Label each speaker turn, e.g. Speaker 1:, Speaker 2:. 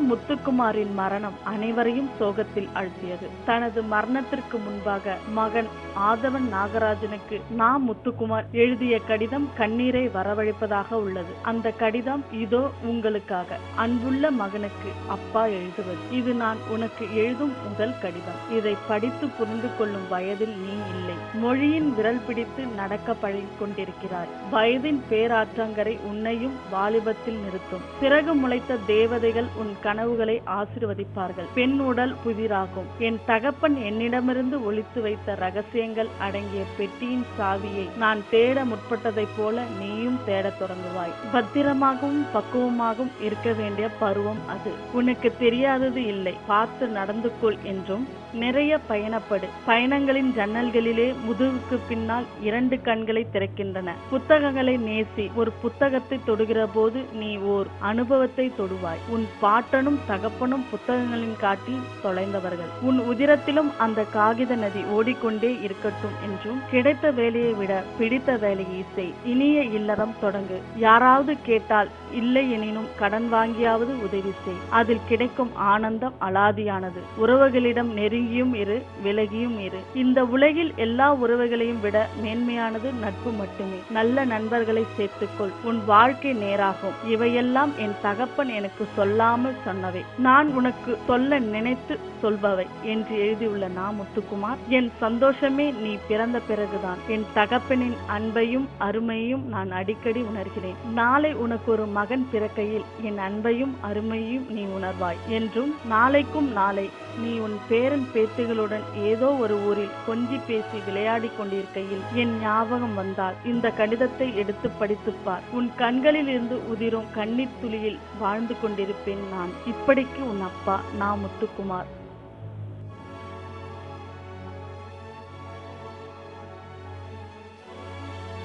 Speaker 1: முத்துக்குமாரின் மரணம் அனைவரையும் சோகத்தில் ஆழ்த்தியது. தனது மரணத்திற்கு முன்பாக மகன் ஆதவன் நாகராஜனுக்கு முத்துக்குமார் எழுதிய கடிதம் கண்ணீரை வரவழைப்பதாக உள்ளது. அந்த கடிதம் இதோ உங்களுக்காக. அன்புள்ள மகனுக்கு அப்பா எழுதுவது. இது நான் உனக்கு எழுதும் முதல் கடிதம். இதை படித்து புரிந்து கொள்ளும் வயதில் நீ இல்லை. மொழியின் விரல் பிடித்து நடக்க பழகிக் கொண்டிருக்கிறாய். வயதின் பேராற்றங்கரை உன்னையும் வாலிபத்தில் நிறுத்தும். பிறகு முளைத்த தேவதைகள் உன் கனவுகளை ஆசீர்வதிப்பார்கள். பெண் உடல் புதிராகும். என் தகப்பன் என்னிடமிருந்து ஒளித்து வைத்த ரகசியங்கள் அடங்கிய பெட்டியின் சாவியை நான் தேட முற்பட்டதைப் போல நீயும் தேடத் தொடங்குவாய். பத்திரமாகவும் பக்குவமாகவும் இருக்க வேண்டிய பருவம் அது. உனக்கு தெரியாதது இல்லை. பார்த்து நடந்து கொள் என்றும் நிறைய பயணப்படு. பயணங்களின் ஜன்னல்களிலே முதுகுக்கு பின்னால் 2 கண்களை திறக்கின்றன. புத்தகங்களை நேசி. ஒரு புத்தகத்தை தொடுகிற போது நீ ஓர் அனுபவத்தை தொடுவாய். உன் பாட்டனும் தகப்பனும் புத்தகங்களின் காட்டில் தொலைந்தவர்கள். உன் உதிரத்திலும் அந்த காகித நதி ஓடிக்கொண்டே இருக்கட்டும் என்றும் கிடைத்த வேலையை விட பிடித்த வேலையை செய். இனிய இல்லறம் தொடங்கு. யாராவது கேட்டால் இல்லை எனினும் கடன் வாங்கியாவது உதவி செய். அதில் கிடைக்கும் ஆனந்தம் அலாதியானது. உறவுகளிடம் நெருங்கியும் இரு, விலகியும் இரு. இந்த உலகில் எல்லா உறவுகளையும் விட மேன்மையானது நட்பு மட்டுமே. நல்ல நண்பர்களை சேர்த்துக்கொள். உன் வாழ்க்கை நேராகும். இவையெல்லாம் என் தகப்பன் எனக்கு சொல்லாமல் சொன்னவை. நான் உனக்கு சொல்ல நினைத்து சொல்பவை என்று எழுதியுள்ள முத்துக்குமார். என் சந்தோஷமே நீ பிறந்த பிறகுதான். என் தகப்பனின் அன்பையும் அருமையும் நான் அடிக்கடி உணர்கிறேன். நாளை உனக்கு ஒரு மகன் பிறக்கையில் என் அன்பையும் அருமையும் நீ உணர்வாய் என்றும், நாளைக்கும் நாளை நீ உன் பேரன் பேத்திகளுடன் ஏதோ ஒரு ஊரில் கொஞ்சி பேசி விளையாடி கொண்டிருக்கையில் என் ஞாபகம் வந்தால் இந்த கடிதத்தை எடுத்து படித்துப்பார். உன் கண்களில் இருந்து உதிரும் கண்ணீர் துளியில் வாழ்ந்து கொண்டிருப்பேன் நான். இப்படிக்கு உன் அப்பா முத்துக்குமார்.